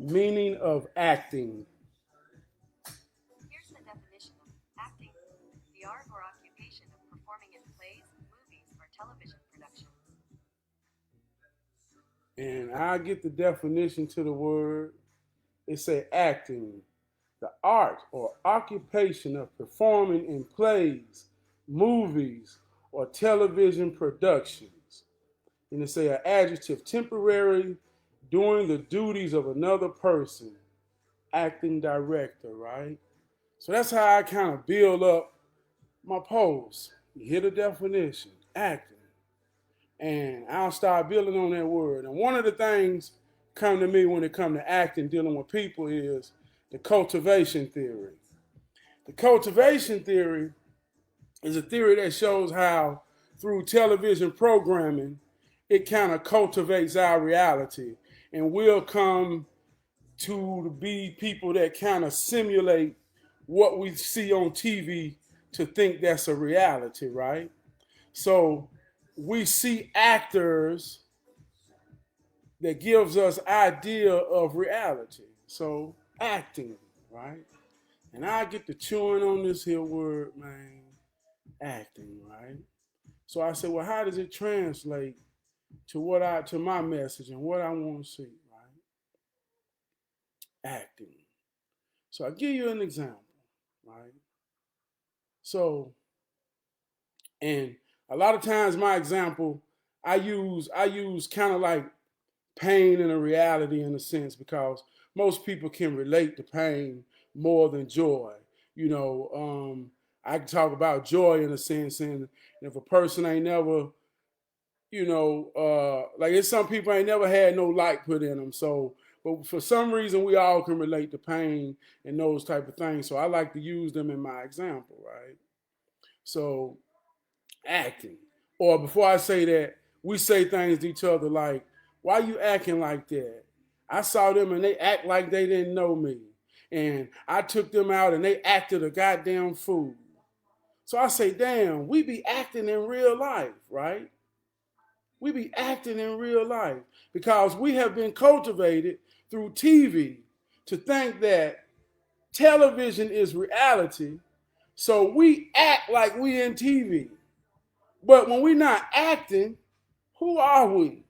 Meaning of acting. Here's the definition of acting: the art or occupation of performing in plays, movies, or television productions. And I get the definition to the word. It say acting, the art or occupation of performing in plays, movies, or television productions. And it say an adjective, temporary, doing the duties of another person, acting director, right? So that's how I kind of build up my post. You hear the definition, acting. And I'll start building on that word. And one of the things come to me when it comes to acting, dealing with people, is the cultivation theory. The cultivation theory is a theory that shows how through television programming, it kind of cultivates our reality. And we'll come to be people that kind of simulate what we see on TV to think that's a reality, right? So we see actors that gives us idea of reality. So acting, right? And I get to chewing on this here word, man, acting, right? So I said, well, how does it translate to my message and what I want to see, right? Acting. So I give you an example, right? So, and a lot of times my example, I use kind of like pain and a reality in a sense because most people can relate to pain more than joy. You know, I can talk about joy in a sense, and if a person ain't never, like it's some people ain't never had no light put in them. So, but for some reason, we all can relate to pain and those type of things. So I like to use them in my example, right? So acting. Or before I say that, we say things to each other like, why you acting like that? I saw them and they act like they didn't know me. And I took them out and they acted a goddamn fool. So I say, damn, we be acting in real life, right? We be acting in real life because we have been cultivated through TV to think that television is reality. So we act like we in TV. But when we not acting, who are we?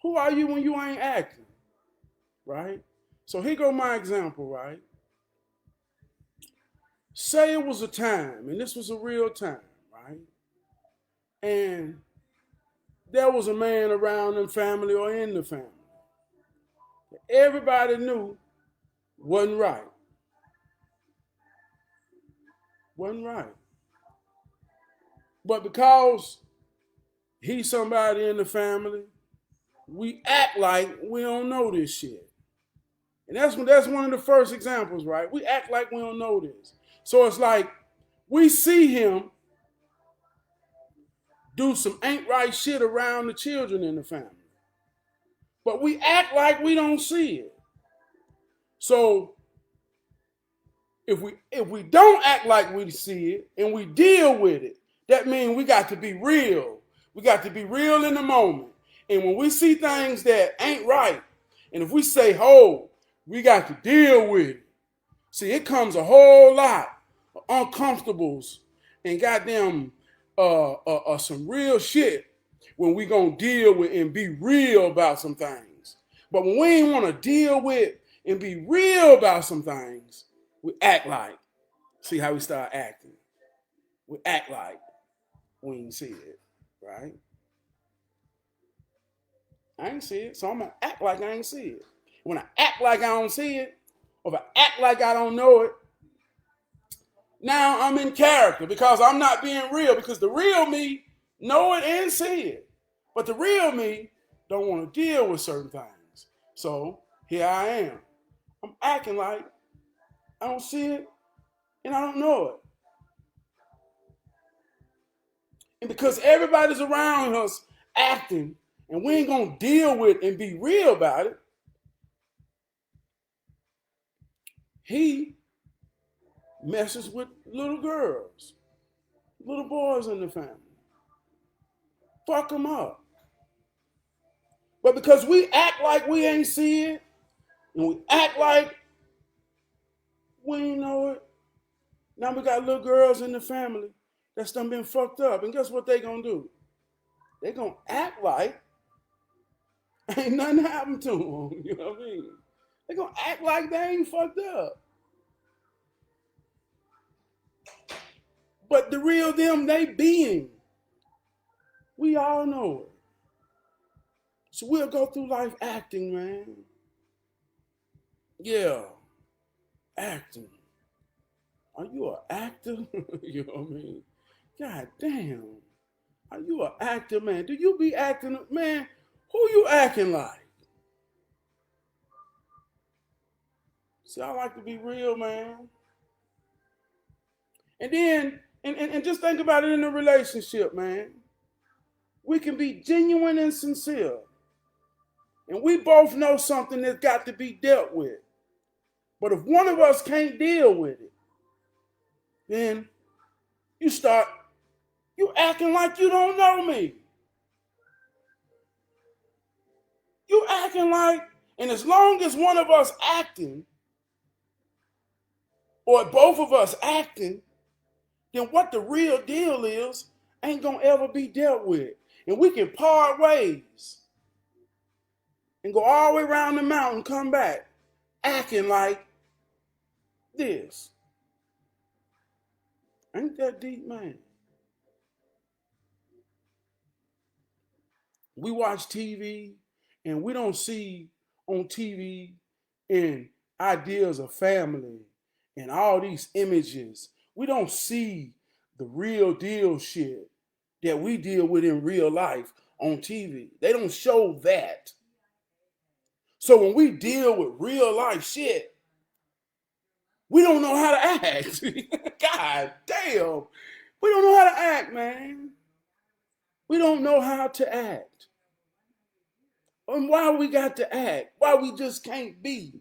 Who are you when you ain't acting? Right? So here go my example, right? Say it was a time, and this was a real time, right? And there was a man around in family or in the family. Everybody knew wasn't right. Wasn't right. But because he's somebody in the family, we act like we don't know this shit. And that's one of the first examples, right? We act like we don't know this. So it's like we see him do some ain't right shit around the children in the family. But we act like we don't see it. So if we don't act like we see it and we deal with it, that means we got to be real. We got to be real in the moment. And when we see things that ain't right, and if we say, "Oh, we got to deal with it," see, it comes a whole lot of uncomfortables and goddamn some real shit when we gonna deal with and be real about some things. But when we ain't want to deal with and be real about some things, we act like. See how we start acting? We act like we ain't see it, right? I ain't see it, so I'm gonna act like I ain't see it. When I act like I don't see it, or if I act like I don't know it, now I'm in character because I'm not being real. Because the real me know it and see it, but the real me don't want to deal with certain things. So here I am. I'm acting like I don't see it and I don't know it. And because everybody's around us acting and we ain't gonna deal with and be real about it, he messes with little girls, little boys in the family. Fuck them up. But because we act like we ain't see it, And we act like we ain't know it. Now we got little girls in the family that's done been fucked up. And guess what they gonna do? They gonna act like ain't nothing happened to them. You know what I mean? They gonna act like they ain't fucked up. But the real them, they being. We all know it. So we'll go through life acting, man. Yeah, acting. Are you an actor? You know what I mean? God damn. Are you an actor, man? Do you be acting, man? Who you acting like? See, I like to be real, man. And then, and just think about it in a relationship, man. We can be genuine and sincere. And we both know something that's got to be dealt with. But if one of us can't deal with it, then you acting like you don't know me. You acting like, and as long as one of us acting, or both of us acting, then what the real deal is ain't gonna ever be dealt with. And we can part ways and go all the way around the mountain, come back, acting like this. Ain't that deep, man? We watch TV and we don't see on TV and ideas of family and all these images. We don't see the real deal shit that we deal with in real life on TV. They don't show that. So when we deal with real life shit, we don't know how to act. God damn. We don't know how to act, man. We don't know how to act. And why we got to act? Why we just can't be?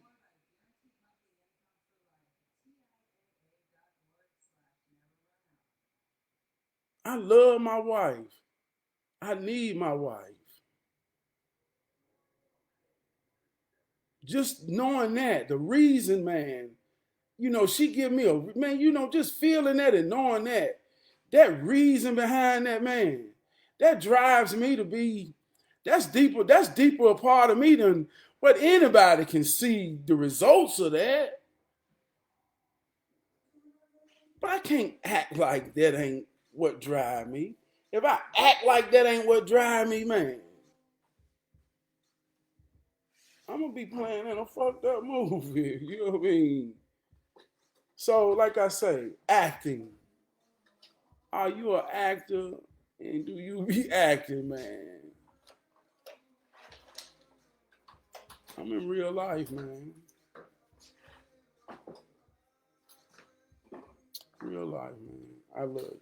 I love my wife. I need my wife. Just knowing that, the reason, man, she give me man, just feeling that and knowing that reason behind that, man, that drives me to be, that's deeper a part of me than what anybody can see the results of that. But I can't act like that ain't what drive me. If I act like that ain't what drive me, man, I'm gonna be playing in a fucked up movie. You know what I mean? So, like I say, acting. Are you an actor? And do you be acting, man? I'm in real life, man. Real life, man. I love you.